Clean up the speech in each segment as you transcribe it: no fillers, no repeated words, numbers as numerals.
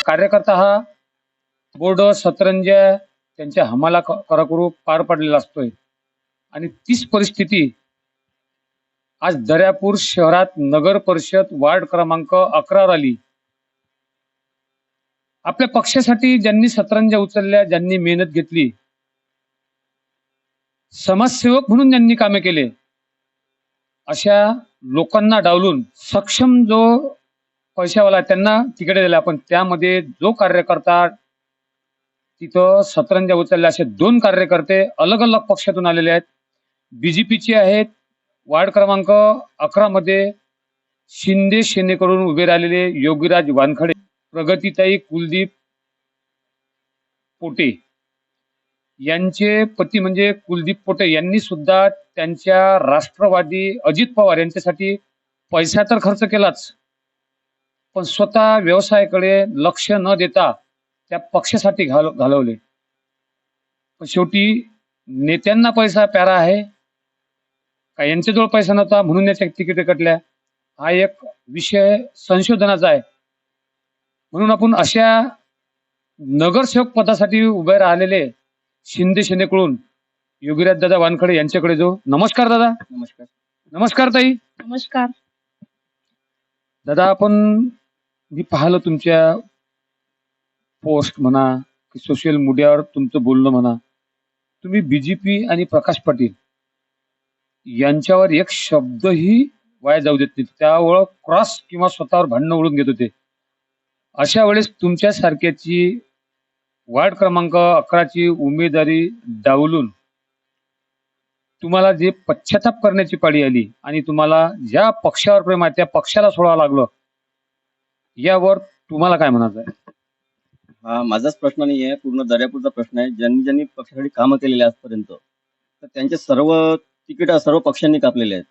कार्यकर्ता हा बोर्ड सतरंज्या त्यांच्या हमाला कराकरू पार पडलेला असतोय आणि तीच परिस्थिती आज दर्यापूर शहरात नगर परिषद वार्ड क्रमांक 11 आली. आपल्या पक्षासाठी ज्यांनी सतरंज्या उचलल्या, ज्यांनी मेहनत घेतली, समाजसेवक म्हणून ज्यांनी कामे केले, अशा लोकांना डावलून सक्षम जो पैशावाला त्यांना तिकीट दिल्या. पण त्यामध्ये जो कार्यकर्ता तिथं सतरंज्या उचलल्या, असे 2 कार्यकर्ते अलग अलग पक्षातून आलेले आहेत. बीजेपीचे आहेत. वार्ड क्रमांक 11 मध्ये शिंदे सेनेकडून उभे राहिलेले योगीराज वानखडे, प्रगतीताई कुलदीप पोटे यांचे पती म्हणजे कुलदीप पोटे यांनी सुद्धा त्यांच्या राष्ट्रवादी अजित पवार यांच्यासाठी पैसा तर खर्च केलाच, पण स्वतः व्यवसायाकडे लक्ष न देता त्या पक्षासाठी घालवले. पण शेवटी नेत्यांना पैसा प्यारा आहे का यांच्याजवळ पैसा नव्हता म्हणून याच्या तिकीट कटल्या, हा एक विषय संशोधनाचा आहे. म्हणून आपण अशा नगरसेवक पदासाठी उभे राहिलेले शिंदे सेनेकडून योगीराज दादा वानखडे यांच्याकडे जो. नमस्कार दादा. नमस्कार. नमस्कार ताई. नमस्कार दादा, आपण मी पाहिलं तुमच्या पोस्ट म्हणा की सोशल मीडियावर तुमचं बोलणं म्हणा, तुम्ही बीजेपी आणि प्रकाश पाटील यांच्यावर एक शब्दही वाया जाऊ देत नाही. त्यावर क्रॉस किंवा स्वतःवर भांडणं ओढून घेत होते. अशा वेळेस तुमच्या सारख्याची वार्ड क्रमांक 11ची उमेदवारी डावलून तुम्हाला जे पश्चाताप करण्याची पाळी आली आणि तुम्हाला ज्या पक्षावर प्रेम आहे त्या पक्षाला सोडावं लागलं, यावर तुम्हाला काय म्हणायचं आहे? हा माझाच प्रश्न नाही आहे, पूर्ण दर्यापूरचा प्रश्न आहे. ज्यांनी ज्यांनी पक्षासाठी कामं केलेली आजपर्यंत, तर त्यांचे सर्व तिकीट सर्व पक्षांनी कापलेले आहेत.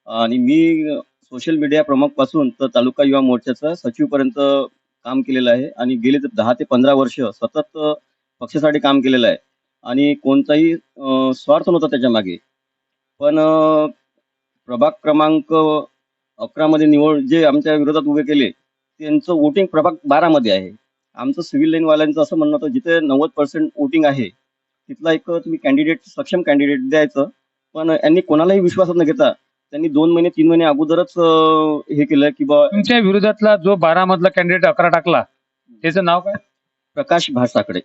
आणि मी सोशल मीडिया प्रमुख पासून तर तालुका युवा मोर्चाचा सचिव पर्यंत काम केलेलं आहे आणि गेले 10 ते 15 वर्ष सतत पक्षासाठी काम केलेलं आहे आणि कोणताही स्वार्थ नव्हता त्याच्या मागे. पण प्रभाग क्रमांक 11 मध्ये निवड जे आमच्या विरोधात उभे केले त्यांचं वोटिंग प्रभाग 12 मध्ये आहे. आमचं सिव्हिल लाईनवाल्यांचं असं म्हणणं होतं जिथे 90% वोटिंग आहे तिथला एक तुम्ही कॅन्डिडेट, सक्षम कॅन्डिडेट द्यायचं. पण यांनी कोणालाही विश्वासात न घेता त्यांनी 2 महिने 3 महिने अगोदरच हे केलं की बा. तुमच्या विरोधातला जो 12 मधला कॅन्डिडेट 11 टाकला त्याचं नाव काय? प्रकाश भासाकडे.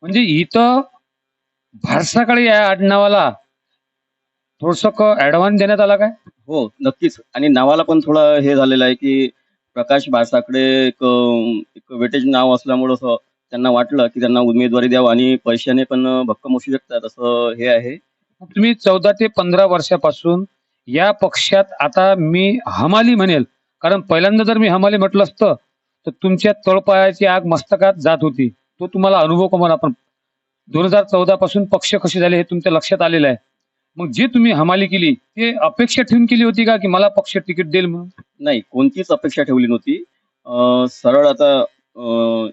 म्हणजे इथं भारसाकडे या आडनावाला थोडस ऍडव्हान्स देण्यात आला काय? हो नक्कीच. आणि नावाला पण थोडं हे झालेलं आहे की प्रकाश भासाकडे एक वेटेज नाव असल्यामुळं त्यांना वाटलं की त्यांना उमेदवारी द्यावं आणि पैशाने पण भक्कम असू शकतात असं हे आहे. तुम्ही 14 ते 15 वर्षापासून या पक्षात, आता मी हमाली म्हणेल कारण पहिल्यांदा जर मी हमाली म्हटलं असतं तर तुमच्या तळपायाची आग मस्तकात जात होती. तो तुम्हाला अनुभव कमवला. आपण 2014 पासून पक्ष कसे झाले हे तुमच्या लक्षात आलेलं आहे. मग जे तुम्ही हमाली केली ते अपेक्षा ठेवून केली होती का की मला पक्ष तिकीट देईल म्हणून? नाही, कोणतीच अपेक्षा ठेवली नव्हती. सरळ आता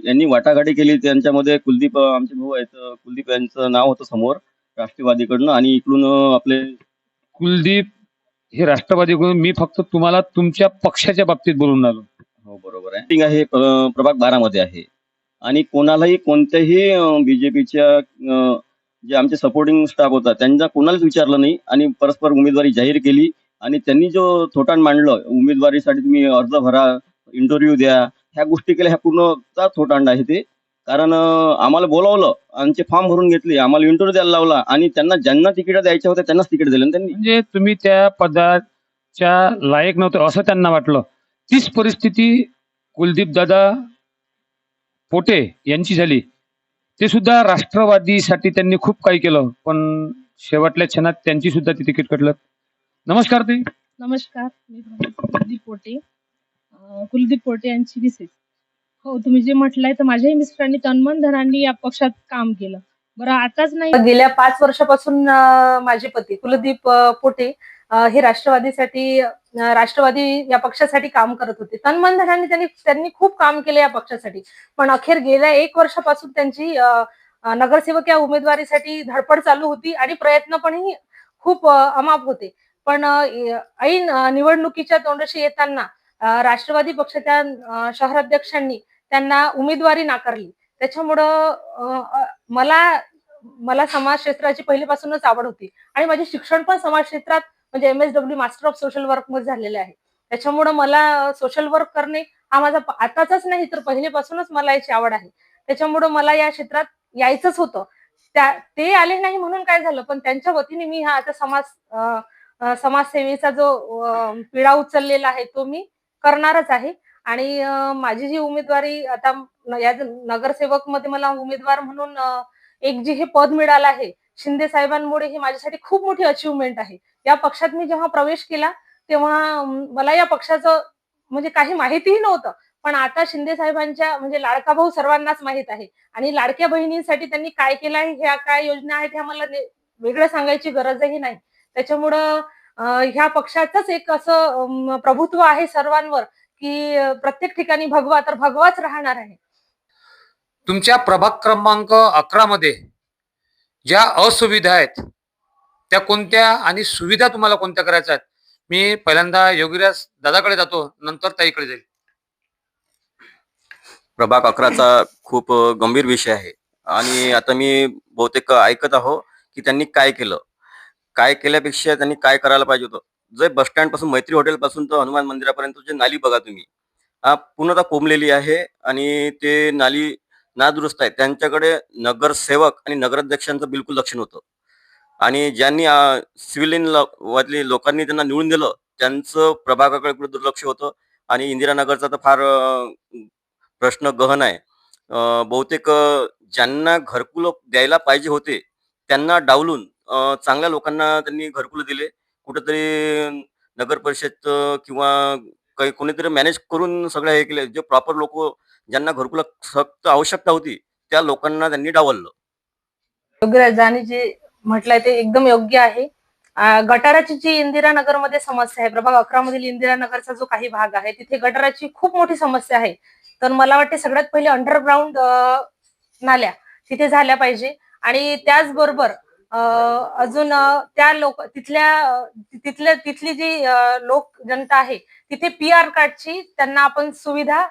यांनी वाटाघाटी केली. त्यांच्यामध्ये कुलदीप आमचे भाऊ आहेत, कुलदीप यांचं नाव होतं समोर राष्ट्रवादीकडनं आणि इकडून आपले कुलदीप हे राष्ट्रवादीकडून. मी फक्त तुम्हाला तुमच्या पक्षाच्या बाबतीत बोलून आलो. हो बरोबर आहे. Meeting आहे प्रभाग 12 मध्ये आहे आणि कोणालाही कोणत्याही बीजेपीच्या जे आमचे सपोर्टिंग स्टाफ होता त्यांना कोणालाच विचारलं नाही आणि परस्पर उमेदवारी जाहीर केली. आणि त्यांनी जो थोटांड मांडलं उमेदवारीसाठी तुम्ही अर्ज भरा, इंटरव्ह्यू द्या, ह्या गोष्टी केल्या, ह्या पूर्णचा थोटांड आहे ते. कारण आम्हाला बोलावलं, आमचे फॉर्म भरून घेतले, आम्हाला इंटरव्ह्यू द्यायला लावला आणि त्यांना ज्यांना तिकीट द्यायच्या होत्या त्यांनाच तिकीट दिलं त्यांनी. म्हणजे तुम्ही त्या पदाच्या लायक नव्हते असं त्यांना वाटलं. तीच परिस्थिती कुलदीप दादा पोटे यांची झाली. ते सुद्धा राष्ट्रवादीसाठी त्यांनी खूप काही केलं, पण शेवटल्या क्षणात त्यांची सुद्धा ती तिकीट कटलं. नमस्कार ताई. नमस्कार. मी कुलदीप पोटे, कुलदीप पोटे यांची मिसेस. हो, तुम्ही जे म्हटलंय तर माझ्याही मिस्टरांनी तनमन धनांनी या पक्षात काम केलं. बरं, आताच नाही, गेल्या 5 वर्षापासून माझे पती कुलदीप पोटे हे राष्ट्रवादी या पक्षासाठी काम करत होते. तनमन धनांनी त्यांनी खूप काम केले या पक्षासाठी. पण अखेर गेल्या 1 वर्षापासून त्यांची नगरसेवक या उमेदवारीसाठी धडपड चालू होती आणि प्रयत्न पण खूप अमाप होते. पण ऐन निवडणुकीच्या तोंडाशी येताना राष्ट्रवादी पक्षाच्या शहराध्यक्षांनी त्यांना उमेदवारी नाकारली. त्याच्यामुळं मला समाजशास्त्राची पहिल्यापासूनच आवड होती आणि माझे शिक्षण पण समाज क्षेत्रात म्हणजे MSW master of social work मध्ये झालेले आहे. त्याच्यामुळं मला सोशल वर्क करणे हा माझा आताचाच नाही तर पहिलेपासूनच मला याची आवड आहे. त्याच्यामुळं मला या क्षेत्रात यायचंच होतं. ते आले नाही म्हणून काय झालं, पण त्यांच्या वतीने मी हा आता समाजसेवेचा जो पिढा उचललेला आहे तो मी करणारच आहे. आणि माझी जी उमेदवारी आता या नगरसेवक मध्ये मला उमेदवार म्हणून एक जे हे पद मिळालं आहे शिंदे साहेबांमुळे, हे माझ्यासाठी खूप मोठी अचीवमेंट आहे. या पक्षात मी जेव्हा प्रवेश केला तेव्हा मला या पक्षाचं म्हणजे काही माहितीही नव्हतं. पण आता शिंदे साहेबांच्या म्हणजे लाडका भाऊ सर्वांनाच माहित आहे आणि लाडक्या बहिणींसाठी त्यांनी काय केलं आहे, ह्या काय योजना आहेत ह्या मला वेगळं सांगायची गरजही नाही. त्याच्यामुळं ह्या पक्षाचंच एक असं प्रभुत्व आहे सर्वांवर, की प्रत्येक ठिकाणी भगवा तर भगवाच राहणार आहे. तुमच्या प्रभाग क्रमांक 11 मध्ये ज्या असुविधा आहेत त्या कोणत्या आणि सुविधा तुम्हाला कोणत्या करायच्या आहेत? मी पहिल्यांदा योगीराज दादाकडे जातो, नंतर ताईकडे जाईल. प्रभाग 11चा खूप गंभीर विषय आहे आणि आता मी बहुतेक ऐकत आहो की त्यांनी काय केलं. काय केल्यापेक्षा त्यांनी काय करायला पाहिजे होतं. जे बस स्टँड पासून मैत्री हॉटेल पासून तर हनुमान मंदिरापर्यंत जे नाली बघा तुम्ही, पूर्णतः कोंबलेली आहे आणि ते नाली नादुरुस्त आहे. त्यांच्याकडे नगरसेवक आणि नगराध्यक्षांचं बिलकुल लक्ष नव्हतं आणि ज्यांनी सिव्हिलियन वाले लोकांनी त्यांना निवडून दिलं त्यांचं प्रभागाकडे दुर्लक्ष होतं आणि इंदिरानगरचा तर फार प्रश्न गहन आहे. बहुतेक ज्यांना घरकुलं द्यायला पाहिजे होते त्यांना डावलून चांगल्या लोकांना त्यांनी घरकुलं दिले. कुठेतरी नगर परिषद किंवा काही कोणीतरी मॅनेज करून सगळं हे केलं. जे प्रॉपर लोक ज्यांना घरकुलं सक्त आवश्यकता होती त्या लोकांना त्यांनी डावललं. योगीराजांनी जे म्हटलंय ते एकदम योग्य आहे. गटाराची जी इंदिरानगरमध्ये समस्या आहे, प्रभाग 11 मधील इंदिरानगरचा जो काही भाग आहे तिथे गटाराची खूप मोठी समस्या आहे. तर मला वाटते सगळ्यात पहिले अंडरग्राऊंड नाल्या तिथे झाल्या पाहिजे आणि त्याचबरोबर अजून तिथली जी लोक जनता आहे तिथे PR कार्डची त्यांना आपण सुविधा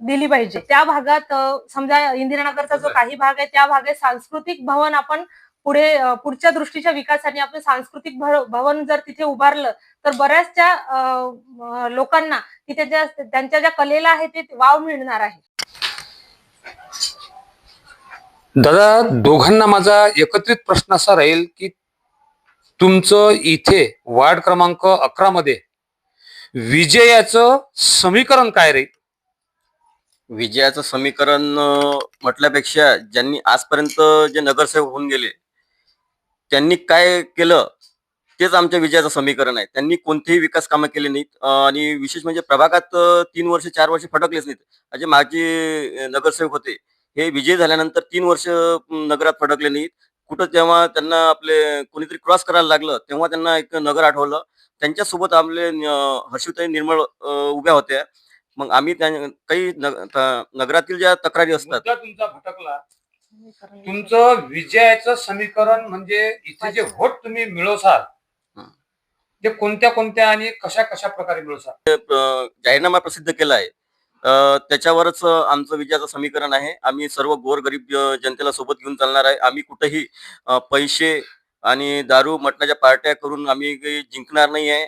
दिली पाहिजे. त्या भागात समजा इंदिरानगरचा जो काही भाग आहे त्या भागात सांस्कृतिक भवन आपण पुढच्या दृष्टीच्या विकासाने आपण सांस्कृतिक भवन जर तिथे उभारलं तर बऱ्याचशा लोकांना तिथे त्यांच्या ज्या कलेला आहे ते वाव मिळणार आहे. दादा, दोघांना माझा एकत्रित प्रश्न असा राहील की तुमचं इथे वार्ड क्रमांक 11 मध्ये विजयाचं समीकरण काय राहील? विजयाचं समीकरण म्हटल्यापेक्षा ज्यांनी आजपर्यंत जे नगरसेवक होऊन गेले त्यांनी काय केलं तेच आमच्या विजयाचं समीकरण आहे. त्यांनी कोणतेही विकास कामं केले नाहीत आणि विशेष म्हणजे प्रभागात 3 वर्ष 4 वर्ष फटकलेच नाहीत. जे माझे नगरसेवक होते हे विजय झाल्यानंतर 3 वर्ष नगरात फटकले नाहीत. कुठं जेव्हा त्यांना आपले कोणीतरी क्रॉस करायला लागलं तेव्हा त्यांना एक नगर आठवलं. त्यांच्यासोबत आपले हर्षुताई निर्मळ उभ्या होत्या. मग आम्ही काही नगरातील ज्या तक्रारी असतात मुद्दा तुमचा भटकला. तुमचं विजयाचं समीकरण म्हणजे इथे जे व्होट तुम्ही मिळवसाल ते कोणत्या कोणत्या आणि कशा कशा प्रकारे मिळवसाल? जाहीरनामा प्रसिद्ध केला आहे. त्याच्यावरच आमचं विजयाचं समीकरण आहे. आम्ही सर्व गोरगरीब जनतेला सोबत घेऊन चालणार आहे. आम्ही कुठेही पैसे आणि दारू मटणाच्या पार्ट्या करून आम्ही काही जिंकणार नाही आहे.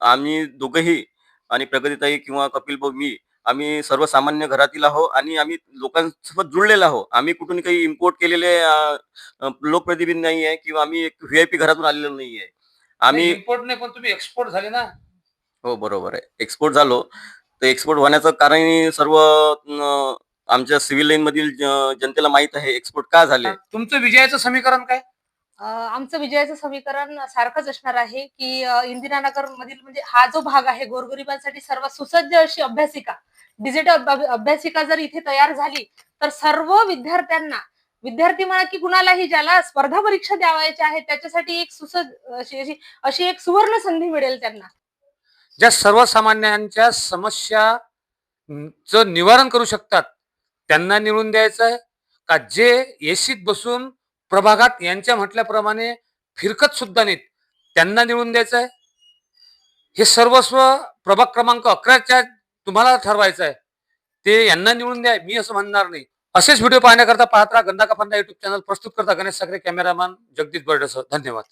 आम्ही दोघंही आणि प्रगतीताई किंवा कपिल भाऊ मी आम्ही सर्वसामान्य घरातील आहो आणि आम्ही लोकांसोबत जुळलेलो आहो. आम्ही कुठून काही इम्पोर्ट केलेले लोकप्रतिनिधी नाही आहे किंवा आम्ही एक VIP घरातून आलेलो नाही आहे. आम्ही इम्पोर्ट नाही पण तुम्ही एक्सपोर्ट झाले ना. हो बरोबर आहे. एक्सपोर्ट झालो तर एक्सपोर्ट होण्याचं कारण सर्व आमच्या सिव्हिल लाईन मधील जनतेला माहित आहे एक्सपोर्ट का झाले. तुमचं विजयाचं समीकरण काय? आमचं विजयाचं समीकरण सारखंच असणार आहे की इंदिरानगर मधील म्हणजे हा जो भाग आहे गोरगरिबांसाठी सर्वात सुसज्ज अशी अभ्यासिका, डिजिटल अभ्यासिका जर इथे तयार झाली तर सर्व विद्यार्थी म्हणा की कुणालाही ज्याला स्पर्धा परीक्षा द्यावायच्या आहेत त्याच्यासाठी एक सुसज्ज अशी एक सुवर्ण संधी मिळेल त्यांना. ज्या सर्वसामान्यांच्या समस्याचं निवारण करू शकतात त्यांना निवडून द्यायचं आहे का जे एसीत बसून प्रभागात यांच्या म्हटल्याप्रमाणे फिरकत सुद्धा नाहीत त्यांना निवडून द्यायचं आहे? हे सर्वस्व प्रभाग क्रमांक 11च्या तुम्हाला ठरवायचं आहे. ते यांना निवडून द्या, मी असं म्हणणार नाही. असेच व्हिडिओ पाहण्याकरता पाहत राहा गंदा का फंदा युट्यूब चॅनल. प्रस्तुत करता गणेश सागरे, कॅमेरामॅन जगदीश बर्डेसह. धन्यवाद.